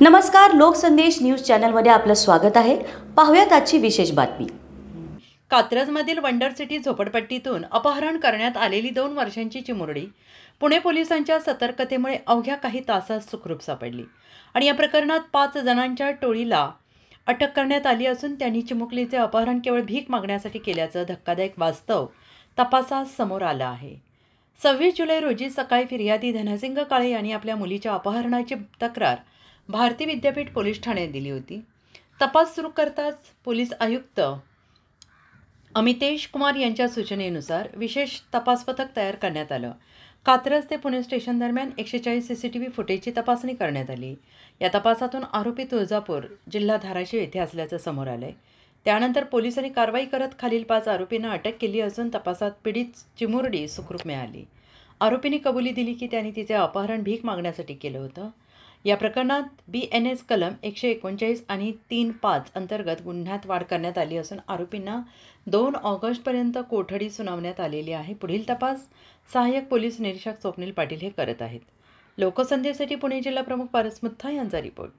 नमस्कार, लोकसंदेश न्यूज चॅनलमध्ये आपलं स्वागत आहे। पाहूयात आजची विशेष बातमी। कात्रजमधील वंडर सिटी झोपडपट्टीतून अपहरण करण्यात आलेली 2 वर्षांची चिमुरडी पुणे पोलिसांच्या सतर्कतेमुळे अवघ्या काही तासात सुखरूप सापडली आणि या प्रकरणात 5 जणांच्या टोळीला अटक करण्यात आली असून त्यांनी चिमुकलीचे अपहरण केवळ भीक मागण्यासाठी केल्याचं धक्कादायक वास्तव तपासात समोर आलं आहे। 26 जुलै रोजी सकाळी फिर्यादी धनसिंग काळे यांनी आपल्या मुलीच्या अपहरणाची तक्रार भारती विद्यापीठ पोलीस ठाण्यात दिली होती। तपास सुरू करताच पोलीस आयुक्त अमितेश कुमार यांच्या सूचनेनुसार विशेष तपास पथक तयार करण्यात आलं। कात्रज ते पुणे स्टेशन दरम्यान 140 CCTV फुटेजची तपासणी करण्यात आली। या तपासातून आरोपी तुळजापूर जिल्हा धाराशिव येथे असल्याचं समोर आलंय। त्यानंतर पोलिसांनी कारवाई करत खालील 5 आरोपींना अटक केली असून तपासात पीडित चिमुरडी सुखरूप मिळाली। आरोपींनी कबुली दिली की त्यांनी तिचे अपहरण भीक मागण्यासाठी केलं होतं। या प्रकरणात BNS कलम 139 आणि 3(5) अंतर्गत गुन्ह्यात वाढ करण्यात आली असून आरोपींना 2 ऑगस्टपर्यंत कोठडी सुनावण्यात आलेली आहे। पुढील तपास सहाय्यक पोलीस निरीक्षक स्वप्नील पाटील हे करत आहेत। लोकसंदेशसाठी पुणे जिल्हा प्रमुख पारस मुथा यांचा रिपोर्ट।